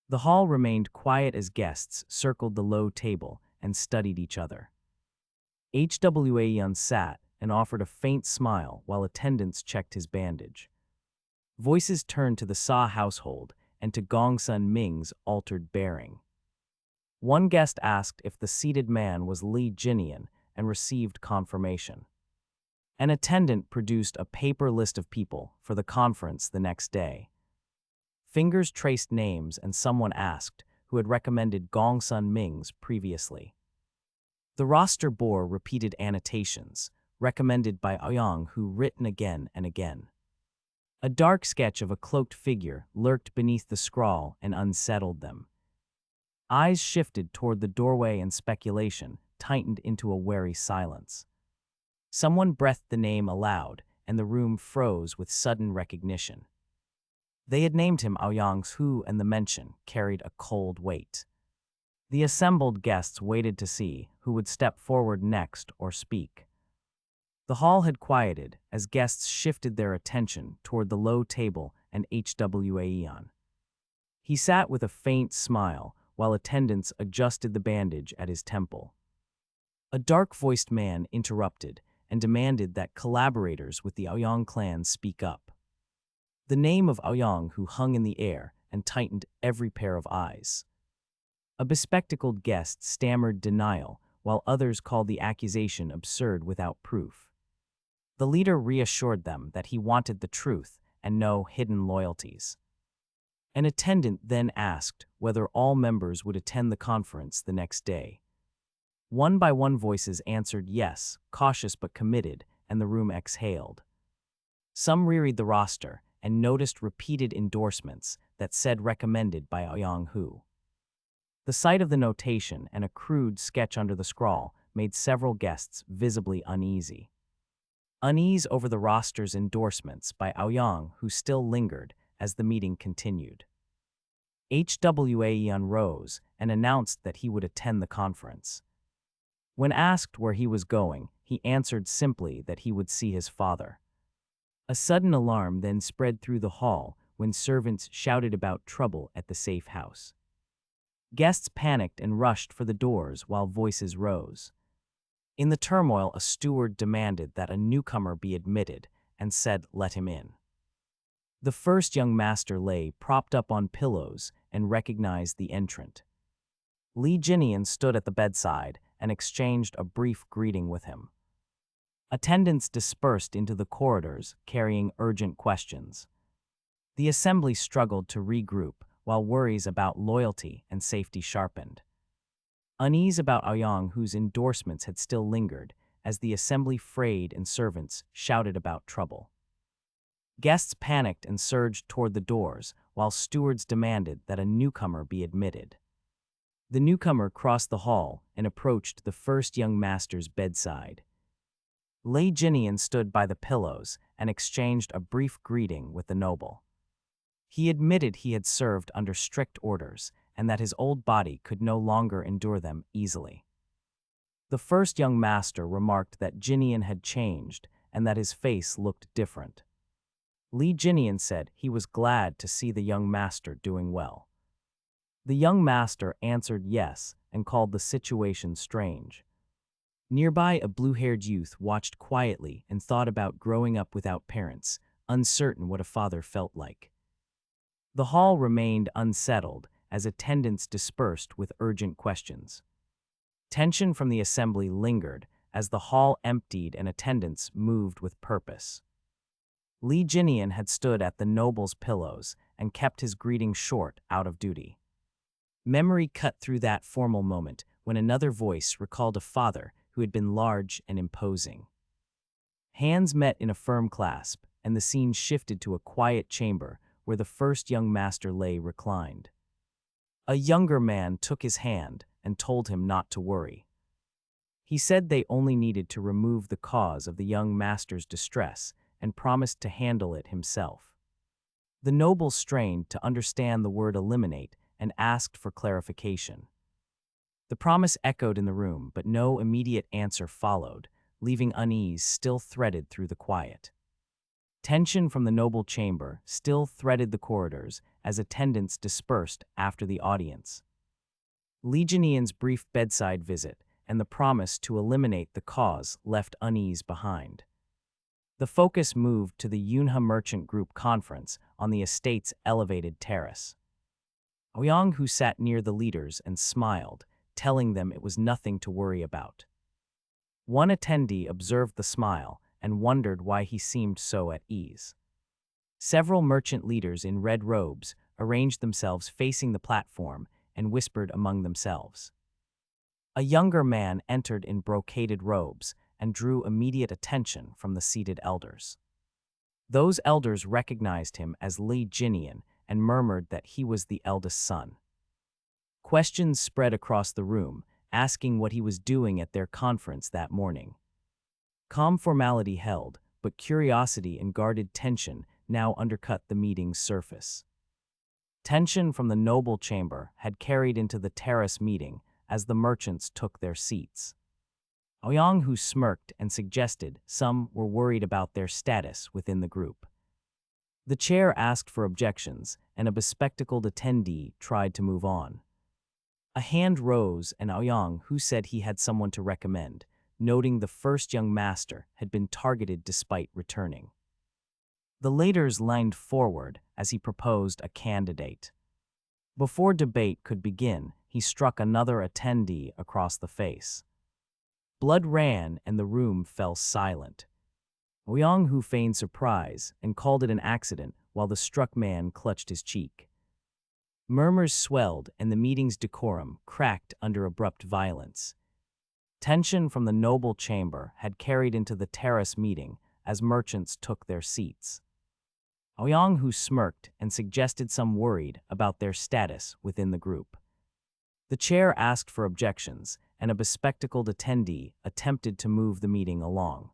The hall remained quiet as guests circled the low table and studied each other. Hwaeun sat and offered a faint smile while attendants checked his bandage. Voices turned to the Sa household and to Gongsun Ming's altered bearing. One guest asked if the seated man was Li Jinian and received confirmation. An attendant produced a paper list of people for the conference the next day. Fingers traced names and someone asked who had recommended Gongsun Ming's previously. The roster bore repeated annotations, recommended by Aoyang, who written again and again. A dark sketch of a cloaked figure lurked beneath the scrawl and unsettled them. Eyes shifted toward the doorway and speculation tightened into a wary silence. Someone breathed the name aloud, and the room froze with sudden recognition. They had named him Aoyang's who, and the mention carried a cold weight. The assembled guests waited to see who would step forward next or speak. The hall had quieted as guests shifted their attention toward the low table and Hwaeun. He sat with a faint smile while attendants adjusted the bandage at his temple. A dark-voiced man interrupted and demanded that collaborators with the Aoyang clan speak up. The name of Aoyang who hung in the air and tightened every pair of eyes. A bespectacled guest stammered denial, while others called the accusation absurd without proof. The leader reassured them that he wanted the truth and no hidden loyalties. An attendant then asked whether all members would attend the conference the next day. One by one voices answered yes, cautious but committed, and the room exhaled. Some reread the roster and noticed repeated endorsements that said recommended by Aoyang Hu. The sight of the notation and a crude sketch under the scrawl made several guests visibly uneasy. Unease over the roster's endorsements by Aoyang, who still lingered as the meeting continued. Hwaeun rose and announced that he would attend the conference. When asked where he was going, he answered simply that he would see his father. A sudden alarm then spread through the hall when servants shouted about trouble at the safe house. Guests panicked and rushed for the doors while voices rose. In the turmoil, a steward demanded that a newcomer be admitted and said, "Let him in." The first young master lay propped up on pillows and recognized the entrant. Li Jinian stood at the bedside and exchanged a brief greeting with him. Attendants dispersed into the corridors, carrying urgent questions. The assembly struggled to regroup, while worries about loyalty and safety sharpened. Unease about Aoyang, whose endorsements had still lingered, as the assembly frayed and servants shouted about trouble. Guests panicked and surged toward the doors, while stewards demanded that a newcomer be admitted. The newcomer crossed the hall and approached the first young master's bedside. Li Jinian stood by the pillows and exchanged a brief greeting with the noble. He admitted he had served under strict orders and that his old body could no longer endure them easily. The first young master remarked that Jinian had changed and that his face looked different. Li Jinian said he was glad to see the young master doing well. The young master answered yes and called the situation strange. Nearby, a blue-haired youth watched quietly and thought about growing up without parents, uncertain what a father felt like. The hall remained unsettled as attendants dispersed with urgent questions. Tension from the assembly lingered as the hall emptied and attendants moved with purpose. Li Jinian had stood at the noble's pillows and kept his greeting short out of duty. Memory cut through that formal moment when another voice recalled a father who had been large and imposing. Hands met in a firm clasp, and the scene shifted to a quiet chamber where the first young master lay reclined. A younger man took his hand and told him not to worry. He said they only needed to remove the cause of the young master's distress and promised to handle it himself. The noble strained to understand the word eliminate and asked for clarification. The promise echoed in the room, but no immediate answer followed, leaving unease still threaded through the quiet. Tension from the noble chamber still threaded the corridors as attendants dispersed after the audience. Li Jinian's brief bedside visit and the promise to eliminate the cause left unease behind. The focus moved to the Yunhe Merchant Group conference on the estate's elevated terrace. Ouyang, who sat near the leaders and smiled, telling them it was nothing to worry about. One attendee observed the smile and wondered why he seemed so at ease. Several merchant leaders in red robes arranged themselves facing the platform and whispered among themselves. A younger man entered in brocaded robes and drew immediate attention from the seated elders. Those elders recognized him as Li Jinian and murmured that he was the eldest son. Questions spread across the room, asking what he was doing at their conference that morning. Calm formality held, but curiosity and guarded tension now undercut the meeting's surface. Tension from the noble chamber had carried into the terrace meeting as the merchants took their seats. Ouyang, who smirked and suggested some were worried about their status within the group. The chair asked for objections, and a bespectacled attendee tried to move on. A hand rose, and Ouyang, who said he had someone to recommend, noting the first young master had been targeted despite returning. The leaders leaned forward as he proposed a candidate. Before debate could begin, he struck another attendee across the face. Blood ran and the room fell silent. Ouyang, who feigned surprise and called it an accident while the struck man clutched his cheek. Murmurs swelled and the meeting's decorum cracked under abrupt violence. Tension from the noble chamber had carried into the terrace meeting as merchants took their seats. Ouyang, who smirked and suggested some worried about their status within the group. The chair asked for objections, and a bespectacled attendee attempted to move the meeting along.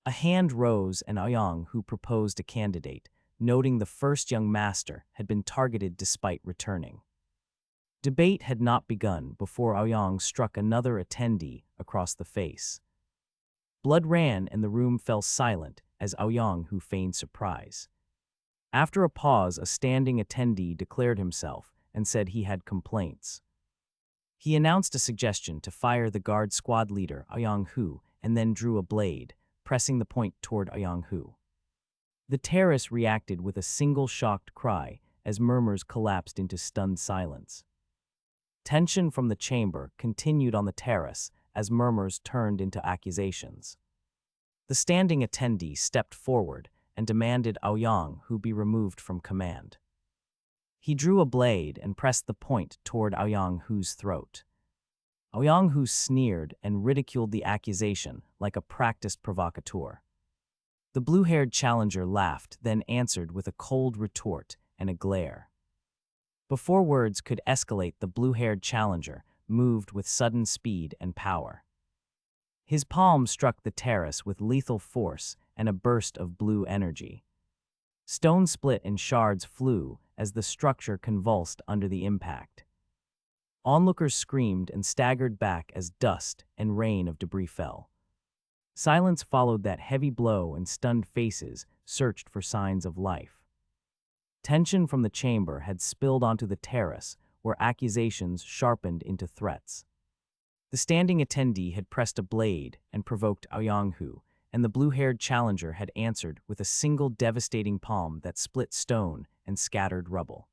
A hand rose, and Ouyang, who proposed a candidate, noting the first young master had been targeted despite returning. Debate had not begun before Ouyang struck another attendee across the face. Blood ran and the room fell silent as Ouyang, who feigned surprise. After a pause, a standing attendee declared himself and said he had complaints. He announced a suggestion to fire the guard squad leader, Ouyang Hu, and then drew a blade, pressing the point toward Ouyang Hu. The terrace reacted with a single shocked cry as murmurs collapsed into stunned silence. Tension from the chamber continued on the terrace as murmurs turned into accusations. The standing attendee stepped forward and demanded Ouyang Hu be removed from command. He drew a blade and pressed the point toward Ouyang Hu's throat. Ouyang Hu sneered and ridiculed the accusation like a practiced provocateur. The blue-haired challenger laughed, then answered with a cold retort and a glare. Before words could escalate, the blue-haired challenger moved with sudden speed and power. His palm struck the terrace with lethal force and a burst of blue energy. Stone split and shards flew as the structure convulsed under the impact. Onlookers screamed and staggered back as dust and rain of debris fell. Silence followed that heavy blow and stunned faces searched for signs of life. Tension from the chamber had spilled onto the terrace where accusations sharpened into threats. The standing attendee had pressed a blade and provoked Ouyang Hu, and the blue-haired challenger had answered with a single devastating palm that split stone and scattered rubble.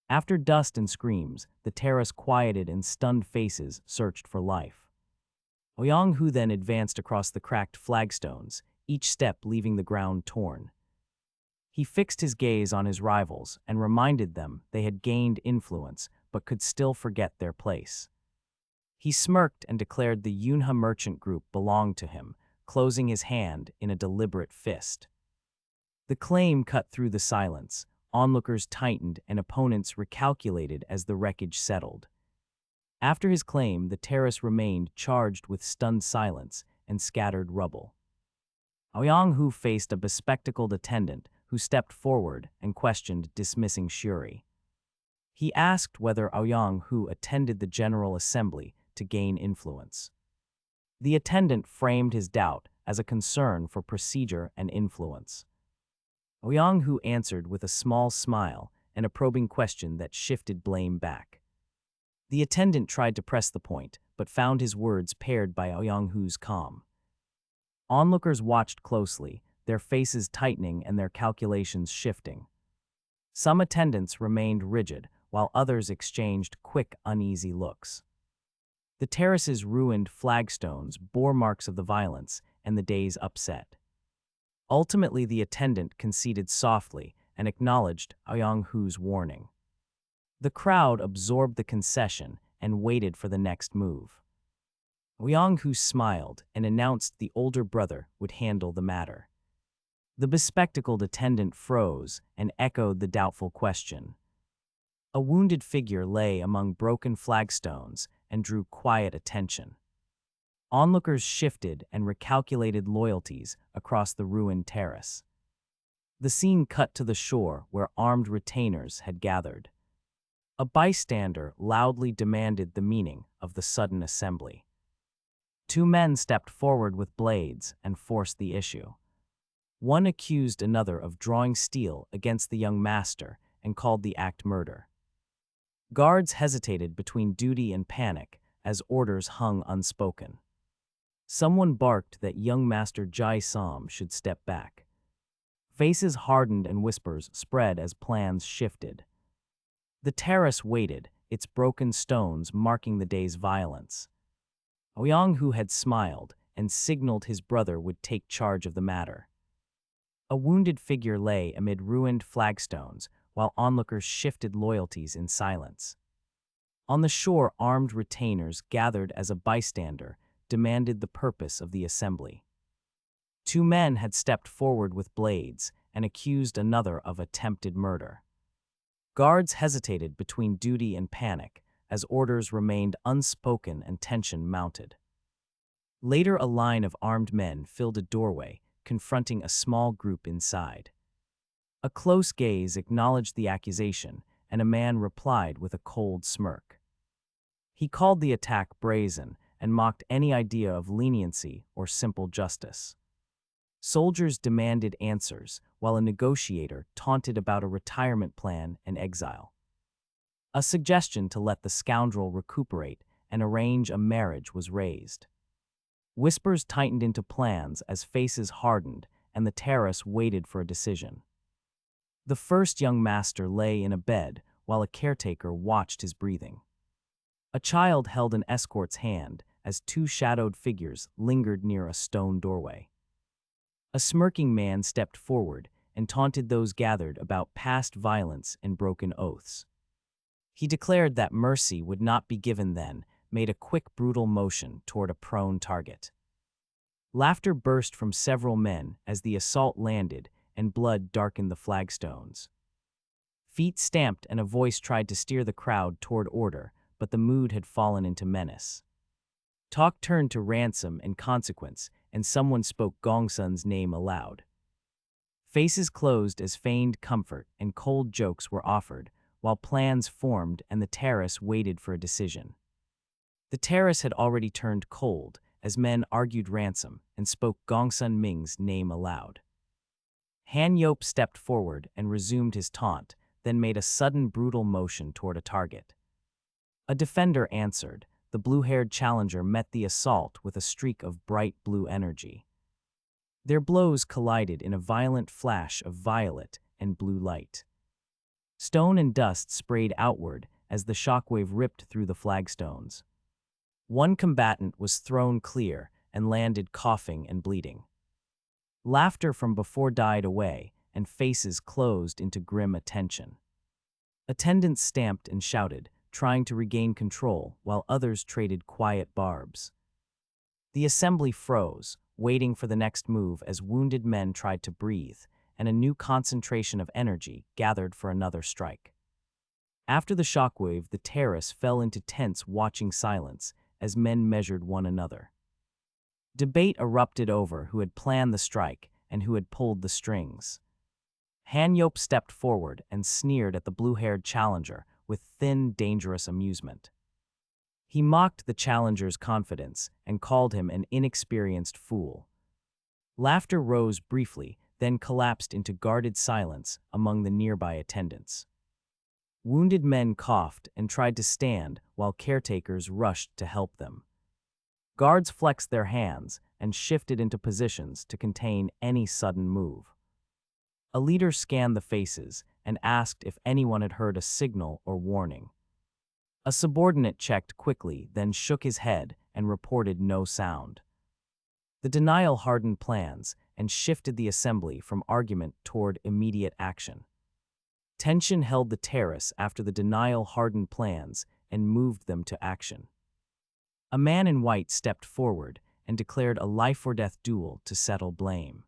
After dust and screams, the terrace quieted and stunned faces searched for life. Ouyang Hu then advanced across the cracked flagstones, each step leaving the ground torn. He fixed his gaze on his rivals and reminded them they had gained influence but could still forget their place. He smirked and declared the Yunhe Merchant Group belonged to him, closing his hand in a deliberate fist. The claim cut through the silence. Onlookers tightened and opponents recalculated as the wreckage settled. After his claim, the terrace remained charged with stunned silence and scattered rubble. Ouyang Hu faced a bespectacled attendant who stepped forward and questioned dismissing Shuri. He asked whether Ouyang Hu attended the General Assembly to gain influence. The attendant framed his doubt as a concern for procedure and influence. Ouyang-hu answered with a small smile and a probing question that shifted blame back. The attendant tried to press the point, but found his words paired by Ouyang-hu's calm. Onlookers watched closely, their faces tightening and their calculations shifting. Some attendants remained rigid, while others exchanged quick, uneasy looks. The terrace's ruined flagstones bore marks of the violence and the day's upset. Ultimately, the attendant conceded softly and acknowledged Ouyang-hu's warning. The crowd absorbed the concession and waited for the next move. Ouyang-hu smiled and announced the older brother would handle the matter. The bespectacled attendant froze and echoed the doubtful question. A wounded figure lay among broken flagstones and drew quiet attention. Onlookers shifted and recalculated loyalties across the ruined terrace. The scene cut to the shore where armed retainers had gathered. A bystander loudly demanded the meaning of the sudden assembly. Two men stepped forward with blades and forced the issue. One accused another of drawing steel against the young master and called the act murder. Guards hesitated between duty and panic as orders hung unspoken. Someone barked that young Master Jai Som should step back. Faces hardened and whispers spread as plans shifted. The terrace waited, its broken stones marking the day's violence. Ouyang-hu had smiled and signaled his brother would take charge of the matter. A wounded figure lay amid ruined flagstones while onlookers shifted loyalties in silence. On the shore, armed retainers gathered as a bystander demanded the purpose of the assembly. Two men had stepped forward with blades and accused another of attempted murder. Guards hesitated between duty and panic as orders remained unspoken and tension mounted. Later, a line of armed men filled a doorway, confronting a small group inside. A close gaze acknowledged the accusation, and a man replied with a cold smirk. He called the attack brazen and mocked any idea of leniency or simple justice. Soldiers demanded answers, while a negotiator taunted about a retirement plan and exile. A suggestion to let the scoundrel recuperate and arrange a marriage was raised. Whispers tightened into plans as faces hardened and the terrace waited for a decision. The first young master lay in a bed while a caretaker watched his breathing. A child held an escort's hand as two shadowed figures lingered near a stone doorway. A smirking man stepped forward and taunted those gathered about past violence and broken oaths. He declared that mercy would not be given then, made a quick, brutal motion toward a prone target. Laughter burst from several men as the assault landed and blood darkened the flagstones. Feet stamped and a voice tried to steer the crowd toward order, but the mood had fallen into menace. Talk turned to ransom and consequence, and someone spoke Gongsun's name aloud. Faces closed as feigned comfort and cold jokes were offered, while plans formed and the terrace waited for a decision. The terrace had already turned cold as men argued ransom and spoke Gongsun Ming's name aloud. Han Yop stepped forward and resumed his taunt, then made a sudden brutal motion toward a target. A defender answered. The blue-haired challenger met the assault with a streak of bright blue energy. Their blows collided in a violent flash of violet and blue light. Stone and dust sprayed outward as the shockwave ripped through the flagstones. One combatant was thrown clear and landed coughing and bleeding. Laughter from before died away, and faces closed into grim attention. Attendants stamped and shouted, trying to regain control, while others traded quiet barbs. The assembly froze, waiting for the next move as wounded men tried to breathe, and a new concentration of energy gathered for another strike. After the shockwave, the terrace fell into tense watching silence as men measured one another. Debate erupted over who had planned the strike and who had pulled the strings. Han Yop stepped forward and sneered at the blue-haired challenger with thin, dangerous amusement. He mocked the challenger's confidence and called him an inexperienced fool. Laughter rose briefly, then collapsed into guarded silence among the nearby attendants. Wounded men coughed and tried to stand while caretakers rushed to help them. Guards flexed their hands and shifted into positions to contain any sudden move. A leader scanned the faces and asked if anyone had heard a signal or warning. A subordinate checked quickly, then shook his head and reported no sound. The denial hardened plans and shifted the assembly from argument toward immediate action. Tension held the terrace after the denial hardened plans and moved them to action. A man in white stepped forward and declared a life-or-death duel to settle blame.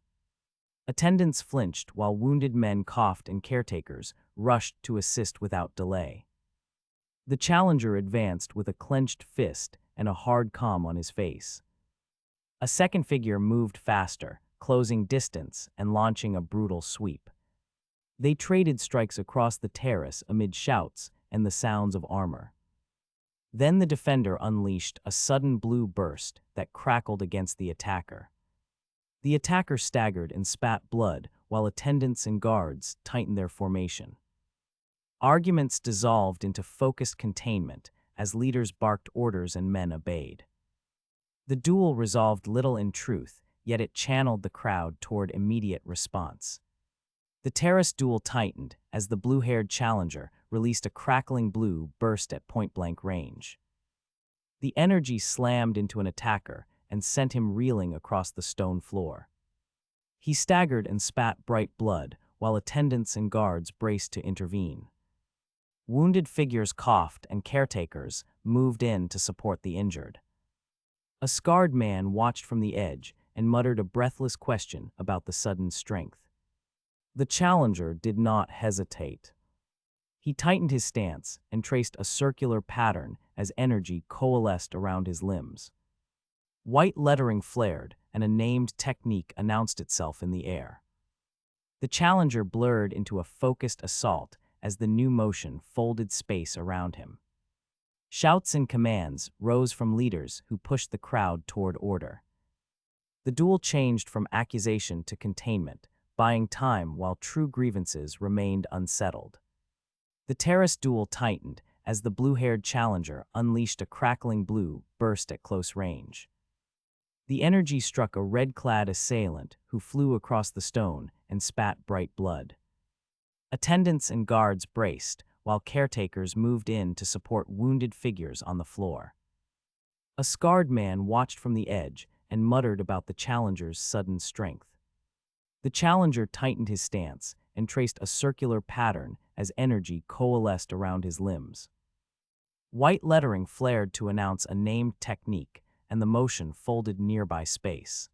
Attendants flinched while wounded men coughed and caretakers rushed to assist without delay. The challenger advanced with a clenched fist and a hard calm on his face. A second figure moved faster, closing distance and launching a brutal sweep. They traded strikes across the terrace amid shouts and the sounds of armor. Then the defender unleashed a sudden blue burst that crackled against the attacker. The attacker staggered and spat blood while attendants and guards tightened their formation. Arguments dissolved into focused containment as leaders barked orders and men obeyed. The duel resolved little in truth, yet it channeled the crowd toward immediate response. The terrace duel tightened as the blue-haired challenger released a crackling blue burst at point-blank range. The energy slammed into an attacker and sent him reeling across the stone floor. He staggered and spat bright blood while attendants and guards braced to intervene. Wounded figures coughed and caretakers moved in to support the injured. A scarred man watched from the edge and muttered a breathless question about the sudden strength. The challenger did not hesitate. He tightened his stance and traced a circular pattern as energy coalesced around his limbs. White lettering flared, and a named technique announced itself in the air. The challenger blurred into a focused assault as the new motion folded space around him. Shouts and commands rose from leaders who pushed the crowd toward order. The duel changed from accusation to containment, buying time while true grievances remained unsettled. The terrace duel tightened as the blue-haired challenger unleashed a crackling blue burst at close range. The energy struck a red-clad assailant who flew across the stone and spat bright blood. Attendants and guards braced, while caretakers moved in to support wounded figures on the floor. A scarred man watched from the edge and muttered about the challenger's sudden strength. The challenger tightened his stance and traced a circular pattern as energy coalesced around his limbs. White lettering flared to announce a named technique, and the motion folded nearby space.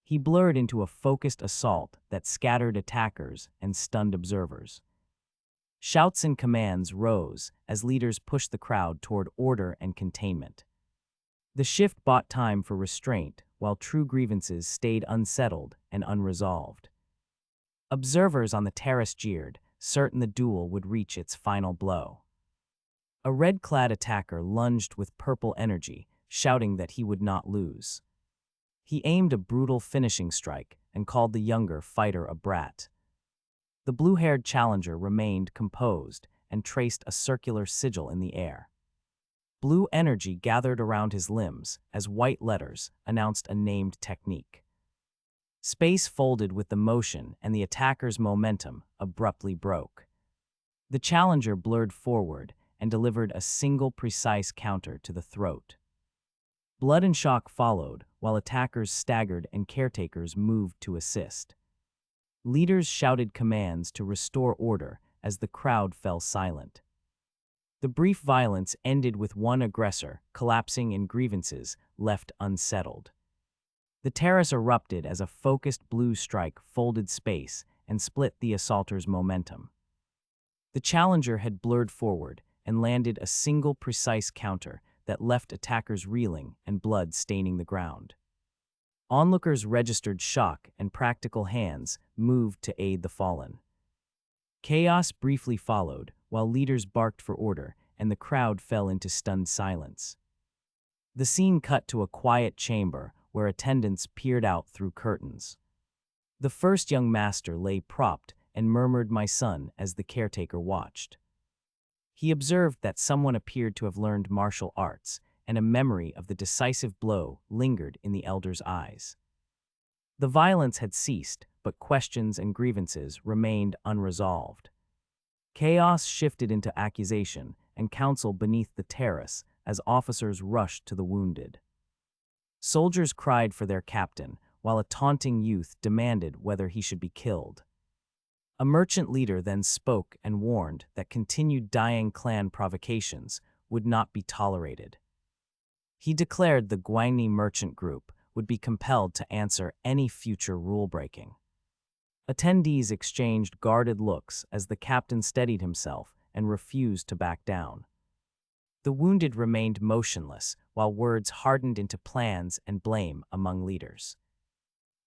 He blurred into a focused assault that scattered attackers and stunned observers. Shouts and commands rose as leaders pushed the crowd toward order and containment. The shift bought time for restraint, while true grievances stayed unsettled and unresolved. Observers on the terrace jeered, certain the duel would reach its final blow. A red-clad attacker lunged with purple energy, shouting that he would not lose. He aimed a brutal finishing strike and called the younger fighter a brat. The blue-haired challenger remained composed and traced a circular sigil in the air. Blue energy gathered around his limbs as white letters announced a named technique. Space folded with the motion and the attacker's momentum abruptly broke. The challenger blurred forward and delivered a single precise counter to the throat. Blood and shock followed while attackers staggered and caretakers moved to assist. Leaders shouted commands to restore order as the crowd fell silent. The brief violence ended with one aggressor collapsing and grievances left unsettled. The terrace erupted as a focused blue strike folded space and split the assaulter's momentum. The challenger had blurred forward and landed a single precise counter that left attackers reeling and blood staining the ground. Onlookers registered shock and practical hands moved to aid the fallen. Chaos briefly followed while leaders barked for order and the crowd fell into stunned silence. The scene cut to a quiet chamber where attendants peered out through curtains. The first young master lay propped and murmured "my son" as the caretaker watched. He observed that someone appeared to have learned martial arts, and a memory of the decisive blow lingered in the elder's eyes. The violence had ceased, but questions and grievances remained unresolved. Chaos shifted into accusation and counsel beneath the terrace as officers rushed to the wounded. Soldiers cried for their captain, while a taunting youth demanded whether he should be killed. A merchant leader then spoke and warned that continued Diang clan provocations would not be tolerated. He declared the Guangni merchant group would be compelled to answer any future rule-breaking. Attendees exchanged guarded looks as the captain steadied himself and refused to back down. The wounded remained motionless, while words hardened into plans and blame among leaders.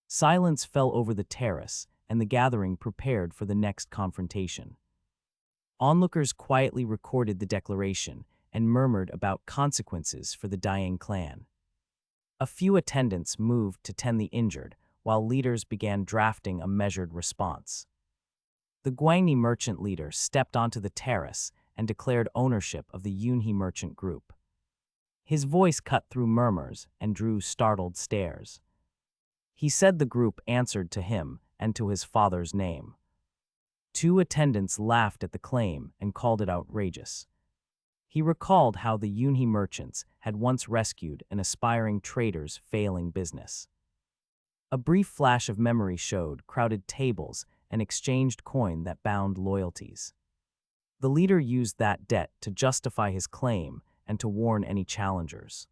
Silence fell over the terrace, and the gathering prepared for the next confrontation. Onlookers quietly recorded the declaration and murmured about consequences for the Diang clan. A few attendants moved to tend the injured, while leaders began drafting a measured response. The Guangni merchant leader stepped onto the terrace and declared ownership of the Yunhe merchant group. His voice cut through murmurs and drew startled stares. He said the group answered to him and to his father's name. Two attendants laughed at the claim and called it outrageous. He recalled how the Yunhe merchants had once rescued an aspiring trader's failing business. A brief flash of memory showed crowded tables and exchanged coin that bound loyalties. The leader used that debt to justify his claim and to warn any challengers.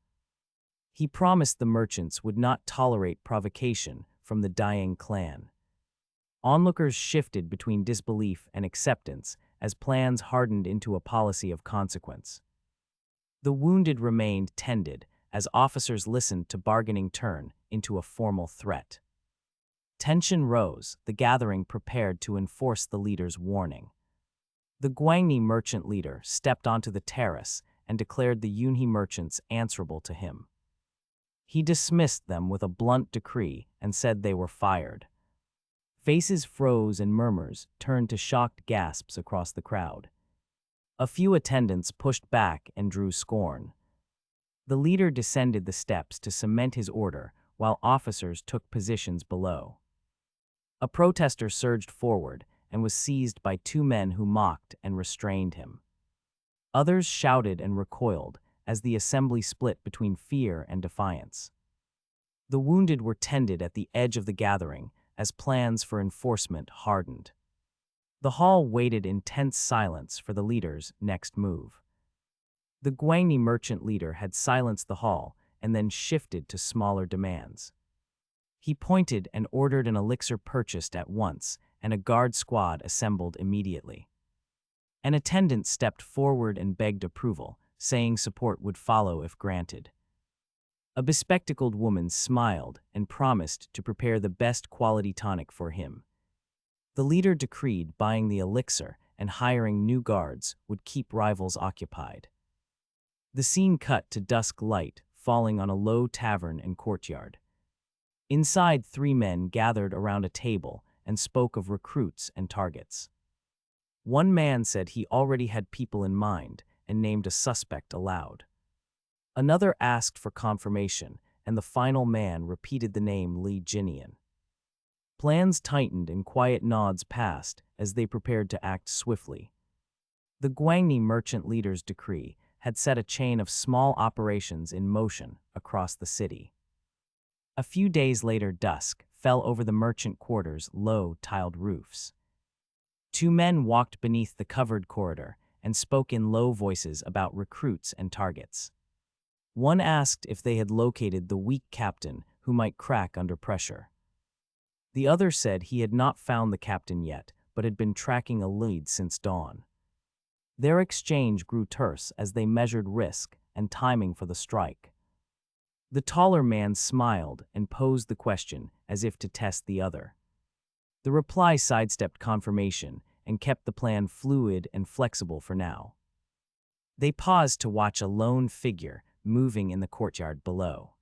He promised the merchants would not tolerate provocation from the Diang clan. Onlookers shifted between disbelief and acceptance as plans hardened into a policy of consequence. The wounded remained tended as officers listened to bargaining turn into a formal threat. Tension rose, the gathering prepared to enforce the leader's warning. The Guangni merchant leader stepped onto the terrace and declared the Yunhe merchants answerable to him. He dismissed them with a blunt decree and said they were fired. Faces froze and murmurs turned to shocked gasps across the crowd. A few attendants pushed back and drew scorn. The leader descended the steps to cement his order while officers took positions below. A protester surged forward and was seized by two men who mocked and restrained him. Others shouted and recoiled as the assembly split between fear and defiance. The wounded were tended at the edge of the gathering as plans for enforcement hardened. The hall waited in tense silence for the leader's next move. The Guangni merchant leader had silenced the hall and then shifted to smaller demands. He pointed and ordered an elixir purchased at once, and a guard squad assembled immediately. An attendant stepped forward and begged approval, saying support would follow if granted. A bespectacled woman smiled and promised to prepare the best quality tonic for him. The leader decreed buying the elixir and hiring new guards would keep rivals occupied. The scene cut to dusk light falling on a low tavern and courtyard. Inside, three men gathered around a table and spoke of recruits and targets. One man said he already had people in mind and named a suspect aloud. Another asked for confirmation, and the final man repeated the name Li Jinian. Plans tightened and quiet nods passed as they prepared to act swiftly. The Guangni merchant leader's decree had set a chain of small operations in motion across the city. A few days later, dusk fell over the merchant quarter's low, tiled roofs. Two men walked beneath the covered corridor and spoke in low voices about recruits and targets. One asked if they had located the weak captain who might crack under pressure. The other said he had not found the captain yet, but had been tracking a lead since dawn. Their exchange grew terse as they measured risk and timing for the strike. The taller man smiled and posed the question as if to test the other. The reply sidestepped confirmation and kept the plan fluid and flexible for now. They paused to watch a lone figure moving in the courtyard below.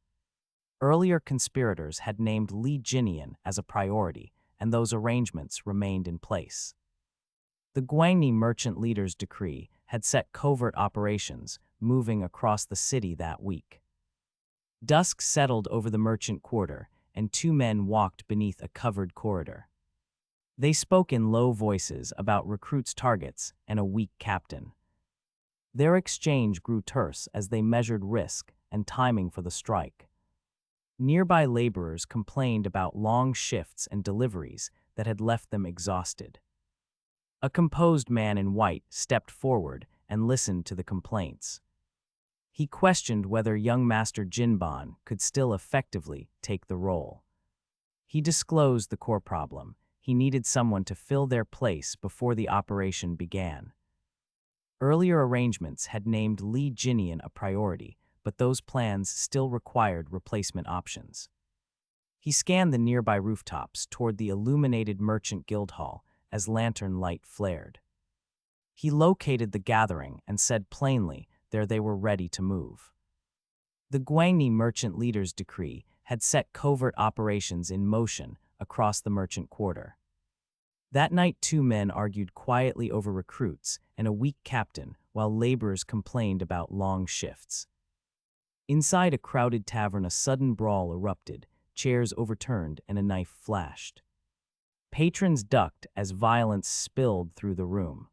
Earlier conspirators had named Li Jinian as a priority, and those arrangements remained in place. The Guangni merchant leader's decree had set covert operations moving across the city that week. Dusk settled over the merchant quarter, and two men walked beneath a covered corridor. They spoke in low voices about recruits' targets and a weak captain. Their exchange grew terse as they measured risk and timing for the strike. Nearby laborers complained about long shifts and deliveries that had left them exhausted. A composed man in white stepped forward and listened to the complaints. He questioned whether young Master Jinban could still effectively take the role. He disclosed the core problem. He needed someone to fill their place before the operation began. Earlier arrangements had named Li Jinian a priority, but those plans still required replacement options. He scanned the nearby rooftops toward the illuminated merchant guild hall as lantern light flared. He located the gathering and said plainly there they were ready to move. The Guangni merchant leader's decree had set covert operations in motion across the merchant quarter. That night, two men argued quietly over recruits and a weak captain while laborers complained about long shifts. Inside a crowded tavern, a sudden brawl erupted, chairs overturned, and a knife flashed. Patrons ducked as violence spilled through the room.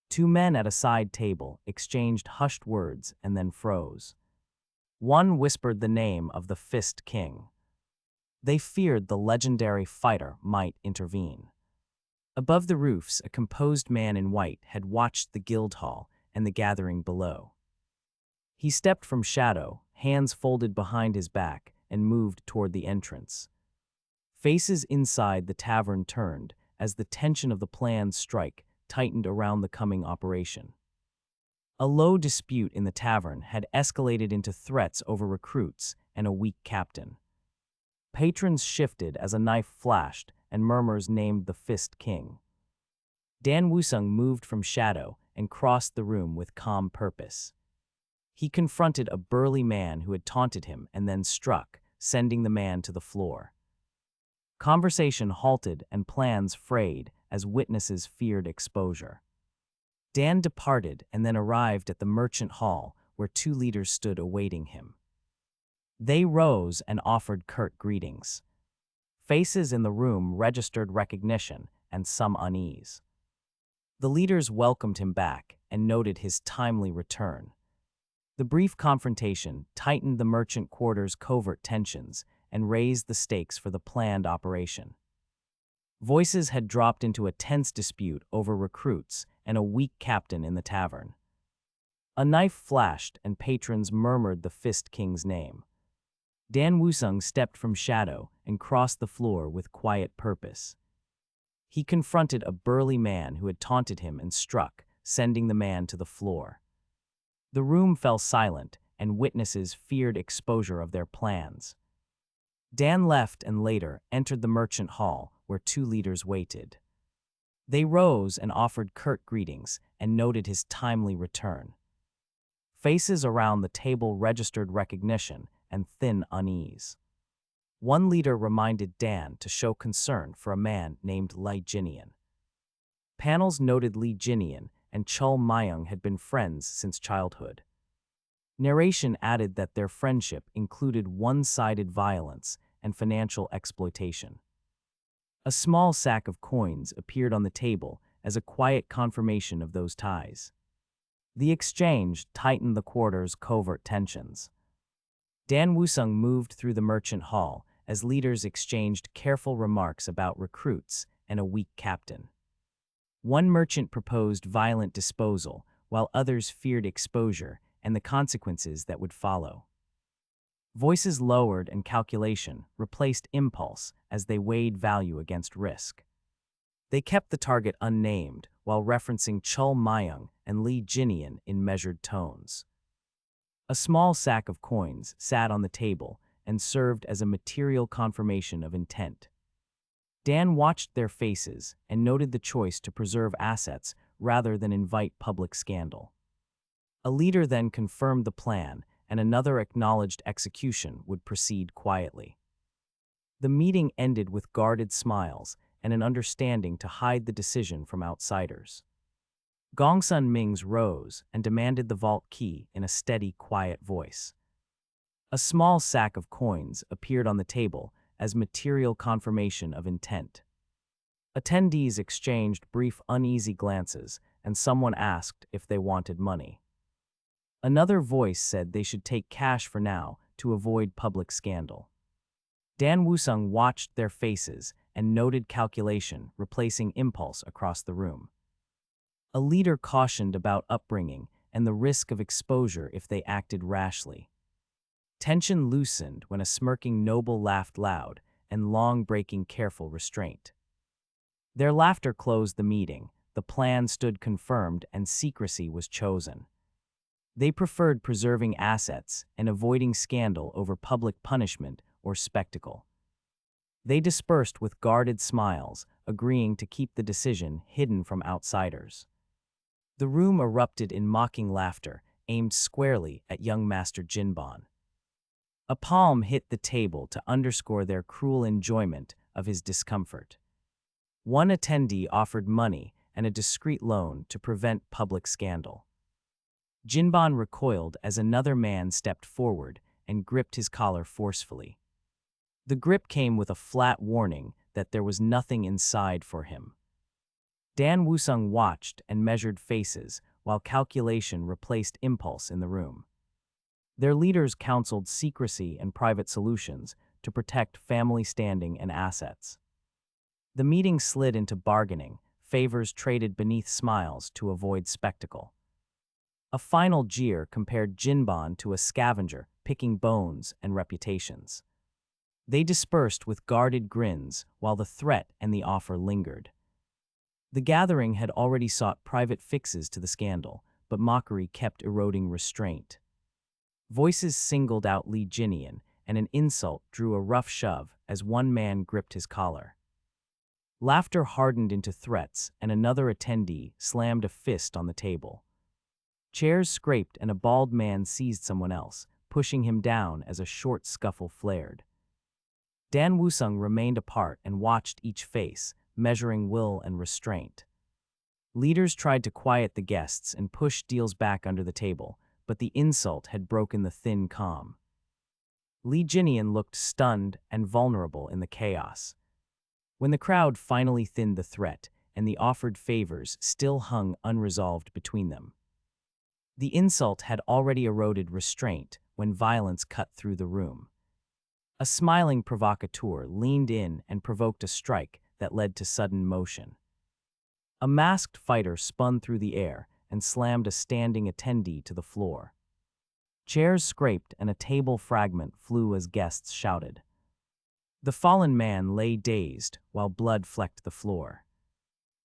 Two men at a side table exchanged hushed words and then froze. One whispered the name of the Fist King. They feared the legendary fighter might intervene. Above the roofs, a composed man in white had watched the guild hall and the gathering below. He stepped from shadow, hands folded behind his back, and moved toward the entrance. Faces inside the tavern turned as the tension of the planned strike tightened around the coming operation. A low dispute in the tavern had escalated into threats over recruits and a weak captain. Patrons shifted as a knife flashed and murmurs named the Fist King. Dan Wusung moved from shadow and crossed the room with calm purpose. He confronted a burly man who had taunted him and then struck, sending the man to the floor. Conversation halted and plans frayed as witnesses feared exposure. Dan departed and then arrived at the merchant hall where two leaders stood awaiting him. They rose and offered curt greetings. Faces in the room registered recognition and some unease. The leaders welcomed him back and noted his timely return. The brief confrontation tightened the merchant quarter's covert tensions and raised the stakes for the planned operation. Voices had dropped into a tense dispute over recruits and a weak captain in the tavern. A knife flashed and patrons murmured the Fist King's name. Dan Wusung stepped from shadow and crossed the floor with quiet purpose. He confronted a burly man who had taunted him and struck, sending the man to the floor. The room fell silent, and witnesses feared exposure of their plans. Dan left and later entered the merchant hall where two leaders waited. They rose and offered curt greetings and noted his timely return. Faces around the table registered recognition and thin unease. One leader reminded Dan to show concern for a man named Li Jinian. Panels noted Li Jinian and Chul Mayung had been friends since childhood. Narration added that their friendship included one-sided violence and financial exploitation. A small sack of coins appeared on the table as a quiet confirmation of those ties. The exchange tightened the quarter's covert tensions. Dan Wusung moved through the merchant hall as leaders exchanged careful remarks about recruits and a weak captain. One merchant proposed violent disposal, while others feared exposure and the consequences that would follow. Voices lowered and calculation replaced impulse as they weighed value against risk. They kept the target unnamed while referencing Chul Mayung and Li Jinian in measured tones. A small sack of coins sat on the table and served as a material confirmation of intent. Dan watched their faces and noted the choice to preserve assets rather than invite public scandal. A leader then confirmed the plan, and another acknowledged execution would proceed quietly. The meeting ended with guarded smiles and an understanding to hide the decision from outsiders. Gongsun Ming's rose and demanded the vault key in a steady, quiet voice. A small sack of coins appeared on the table as material confirmation of intent. Attendees exchanged brief, uneasy glances, and someone asked if they wanted money. Another voice said they should take cash for now to avoid public scandal. Dan Wusung watched their faces and noted calculation replacing impulse across the room. A leader cautioned about upbringing and the risk of exposure if they acted rashly. Tension loosened when a smirking noble laughed loud and long, breaking careful restraint. Their laughter closed the meeting, the plan stood confirmed, and secrecy was chosen. They preferred preserving assets and avoiding scandal over public punishment or spectacle. They dispersed with guarded smiles, agreeing to keep the decision hidden from outsiders. The room erupted in mocking laughter, aimed squarely at young Master Jinbon. A palm hit the table to underscore their cruel enjoyment of his discomfort. One attendee offered money and a discreet loan to prevent public scandal. Jinbon recoiled as another man stepped forward and gripped his collar forcefully. The grip came with a flat warning that there was nothing inside for him. Dan Wusung watched and measured faces while calculation replaced impulse in the room. Their leaders counseled secrecy and private solutions to protect family standing and assets. The meeting slid into bargaining, favors traded beneath smiles to avoid spectacle. A final jeer compared Jinbon to a scavenger picking bones and reputations. They dispersed with guarded grins while the threat and the offer lingered. The gathering had already sought private fixes to the scandal, but mockery kept eroding restraint. Voices singled out Li Jinian, and an insult drew a rough shove as one man gripped his collar. Laughter hardened into threats, and another attendee slammed a fist on the table. Chairs scraped and a bald man seized someone else, pushing him down as a short scuffle flared. Dan Wusung remained apart and watched each face, measuring will and restraint. Leaders tried to quiet the guests and push deals back under the table, but the insult had broken the thin calm. Li Jinian looked stunned and vulnerable in the chaos. When the crowd finally thinned the threat and the offered favors still hung unresolved between them. The insult had already eroded restraint when violence cut through the room. A smiling provocateur leaned in and provoked a strike that led to sudden motion. A masked fighter spun through the air and slammed a standing attendee to the floor. Chairs scraped and a table fragment flew as guests shouted. The fallen man lay dazed while blood flecked the floor.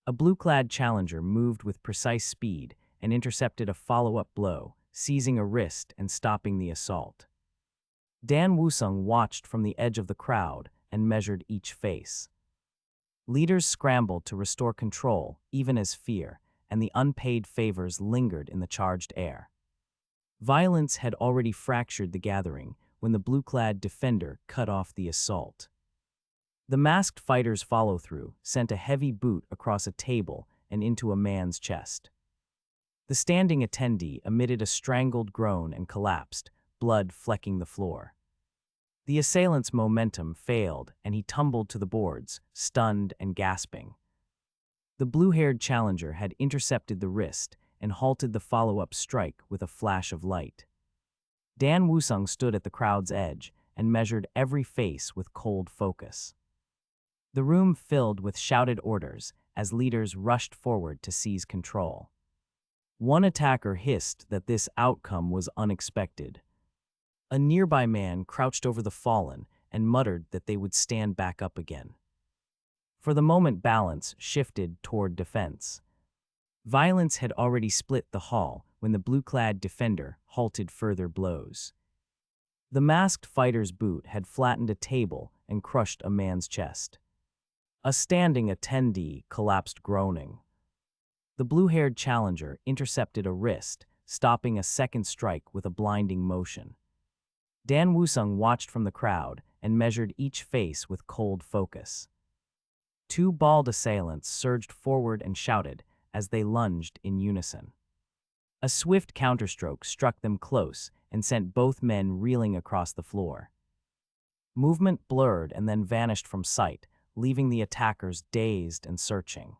A blue-clad challenger moved with precise speed and intercepted a follow-up blow, seizing a wrist and stopping the assault. Dan Wusung watched from the edge of the crowd and measured each face. Leaders scrambled to restore control, even as fear and the unpaid favors lingered in the charged air. Violence had already fractured the gathering when the blue-clad defender cut off the assault. The masked fighter's follow-through sent a heavy boot across a table and into a man's chest. The standing attendee emitted a strangled groan and collapsed, blood flecking the floor. The assailant's momentum failed and he tumbled to the boards, stunned and gasping. The blue-haired challenger had intercepted the wrist and halted the follow-up strike with a flash of light. Dan Wusung stood at the crowd's edge and measured every face with cold focus. The room filled with shouted orders as leaders rushed forward to seize control. One attacker hissed that this outcome was unexpected. A nearby man crouched over the fallen and muttered that they would stand back up again. For the moment, balance shifted toward defense. Violence had already split the hall when the blue-clad defender halted further blows. The masked fighter's boot had flattened a table and crushed a man's chest. A standing attendee collapsed groaning. The blue-haired challenger intercepted a wrist, stopping a second strike with a blinding motion. Dan Wusung watched from the crowd and measured each face with cold focus. Two bald assailants surged forward and shouted as they lunged in unison. A swift counterstroke struck them close and sent both men reeling across the floor. Movement blurred and then vanished from sight, leaving the attackers dazed and searching.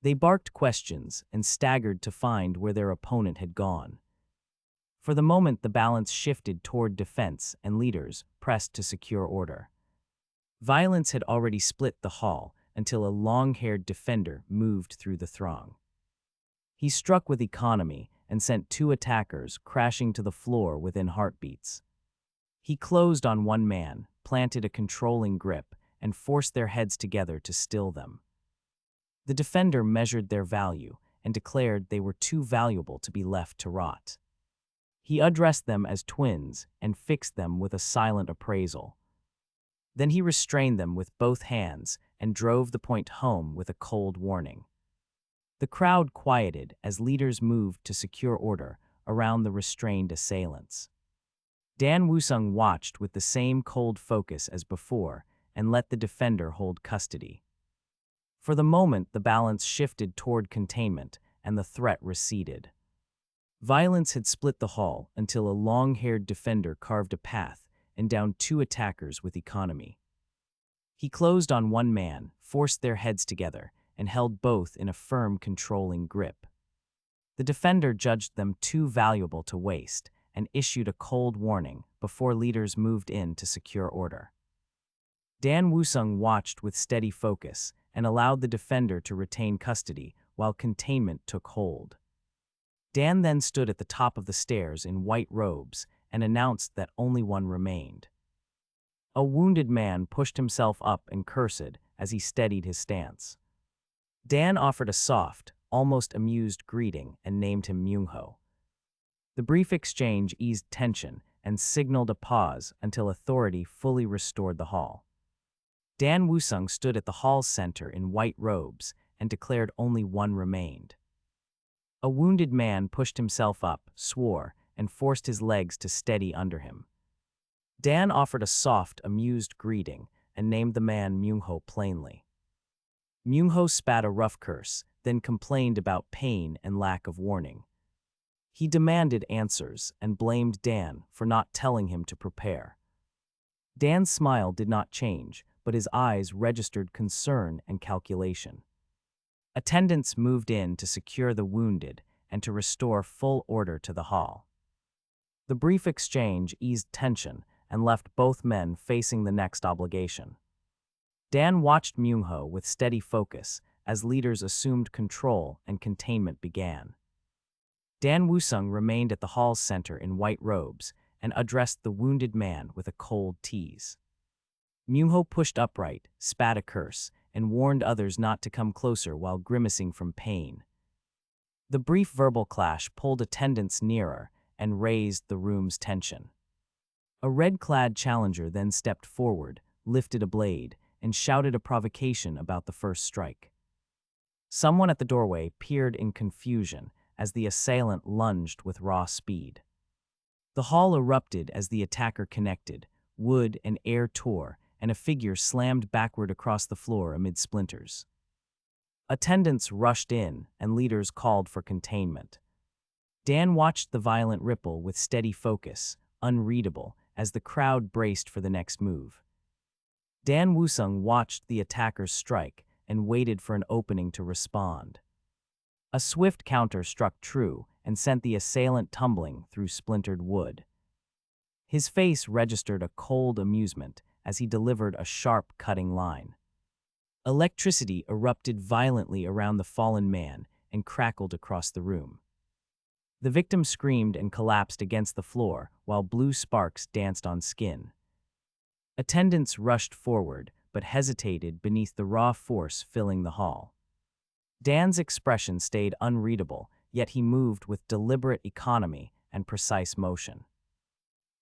They barked questions and staggered to find where their opponent had gone. For the moment, the balance shifted toward defense and leaders pressed to secure order. Violence had already split the hall until a long-haired defender moved through the throng. He struck with economy and sent two attackers crashing to the floor within heartbeats. He closed on one man, planted a controlling grip, and forced their heads together to still them. The defender measured their value and declared they were too valuable to be left to rot. He addressed them as twins and fixed them with a silent appraisal. Then he restrained them with both hands and drove the point home with a cold warning. The crowd quieted as leaders moved to secure order around the restrained assailants. Dan Wusung watched with the same cold focus as before and let the defender hold custody. For the moment, the balance shifted toward containment and the threat receded. Violence had split the hall until a long-haired defender carved a path and downed two attackers with economy. He closed on one man, forced their heads together, and held both in a firm, controlling grip. The defender judged them too valuable to waste and issued a cold warning before leaders moved in to secure order. Dan Wusung watched with steady focus and allowed the defender to retain custody while containment took hold. Dan then stood at the top of the stairs in white robes and announced that only one remained. A wounded man pushed himself up and cursed as he steadied his stance. Dan offered a soft, almost amused greeting and named him Myungho. The brief exchange eased tension and signaled a pause until authority fully restored the hall. Dan Wusung stood at the hall's center in white robes and declared only one remained. A wounded man pushed himself up, swore, and forced his legs to steady under him. Dan offered a soft, amused greeting and named the man Myungho plainly. Myungho spat a rough curse, then complained about pain and lack of warning. He demanded answers and blamed Dan for not telling him to prepare. Dan's smile did not change, but his eyes registered concern and calculation. Attendants moved in to secure the wounded and to restore full order to the hall. The brief exchange eased tension and left both men facing the next obligation. Dan watched Myungho with steady focus as leaders assumed control and containment began. Dan Wusung remained at the hall's center in white robes and addressed the wounded man with a cold tease. Myungho pushed upright, spat a curse, and warned others not to come closer while grimacing from pain. The brief verbal clash pulled attendants nearer and raised the room's tension. A red-clad challenger then stepped forward, lifted a blade, and shouted a provocation about the first strike. Someone at the doorway peered in confusion as the assailant lunged with raw speed. The hall erupted as the attacker connected, wood and air tore, and a figure slammed backward across the floor amid splinters. Attendants rushed in, and leaders called for containment. Dan watched the violent ripple with steady focus, unreadable, as the crowd braced for the next move. Dan Wusung watched the attackers strike and waited for an opening to respond. A swift counter struck true and sent the assailant tumbling through splintered wood. His face registered a cold amusement as he delivered a sharp, cutting line. Electricity erupted violently around the fallen man and crackled across the room. The victim screamed and collapsed against the floor while blue sparks danced on skin. Attendants rushed forward but hesitated beneath the raw force filling the hall. Dan's expression stayed unreadable, yet he moved with deliberate economy and precise motion.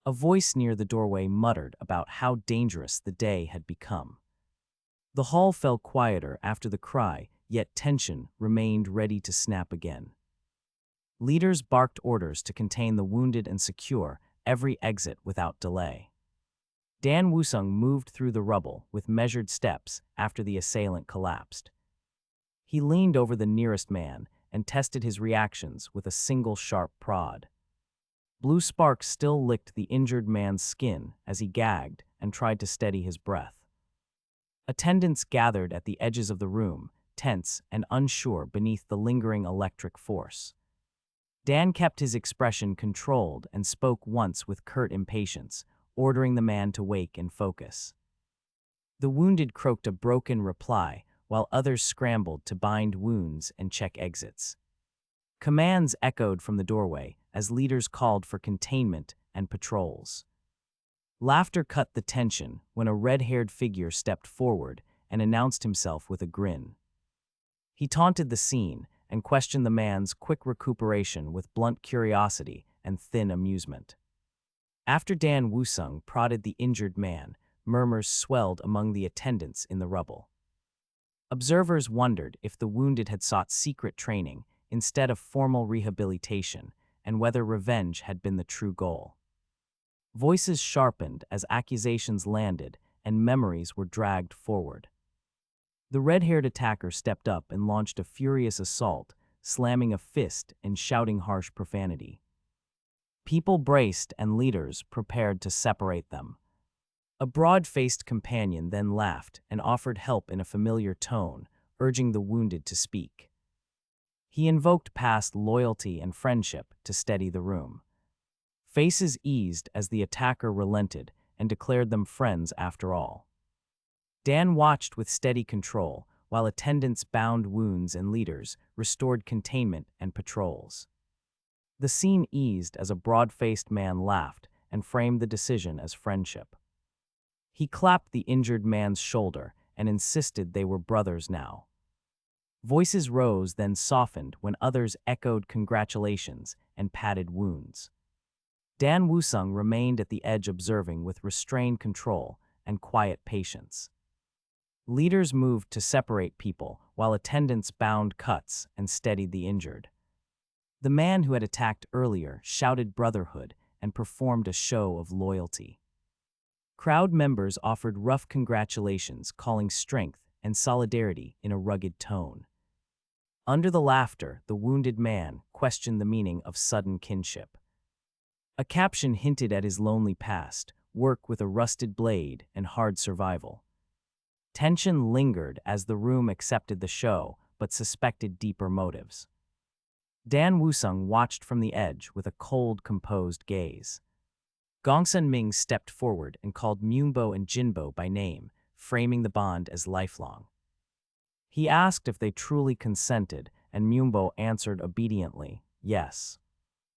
A voice near the doorway muttered about how dangerous the day had become. The hall fell quieter after the cry, yet tension remained ready to snap again. Leaders barked orders to contain the wounded and secure every exit without delay. Dan Wusung moved through the rubble with measured steps after the assailant collapsed. He leaned over the nearest man and tested his reactions with a single sharp prod. Blue sparks still licked the injured man's skin as he gagged and tried to steady his breath. Attendants gathered at the edges of the room, tense and unsure beneath the lingering electric force. Dan kept his expression controlled and spoke once with curt impatience, ordering the man to wake and focus. The wounded croaked a broken reply, while others scrambled to bind wounds and check exits. Commands echoed from the doorway as leaders called for containment and patrols. Laughter cut the tension when a red-haired figure stepped forward and announced himself with a grin. He taunted the scene and questioned the man's quick recuperation with blunt curiosity and thin amusement. After Dan Wusung prodded the injured man, murmurs swelled among the attendants in the rubble. Observers wondered if the wounded had sought secret training instead of formal rehabilitation, and whether revenge had been the true goal. Voices sharpened as accusations landed and memories were dragged forward. The red-haired attacker stepped up and launched a furious assault, slamming a fist and shouting harsh profanity. People braced and leaders prepared to separate them. A broad-faced companion then laughed and offered help in a familiar tone, urging the wounded to speak. He invoked past loyalty and friendship to steady the room. Faces eased as the attacker relented and declared them friends after all. Dan watched with steady control while attendants bound wounds and leaders restored containment and patrols. The scene eased as a broad-faced man laughed and framed the decision as friendship. He clapped the injured man's shoulder and insisted they were brothers now. Voices rose then softened when others echoed congratulations and patted wounds. Dan Wusung remained at the edge observing with restrained control and quiet patience. Leaders moved to separate people while attendants bound cuts and steadied the injured. The man who had attacked earlier shouted brotherhood and performed a show of loyalty. Crowd members offered rough congratulations, calling strength and solidarity in a rugged tone. Under the laughter, the wounded man questioned the meaning of sudden kinship. A caption hinted at his lonely past, work with a rusted blade and hard survival. Tension lingered as the room accepted the show, but suspected deeper motives. Dan Wusung watched from the edge with a cold, composed gaze. Gongsun Ming stepped forward and called Myungbo and Jinbo by name, framing the bond as lifelong. He asked if they truly consented, and Myungbo answered obediently, yes.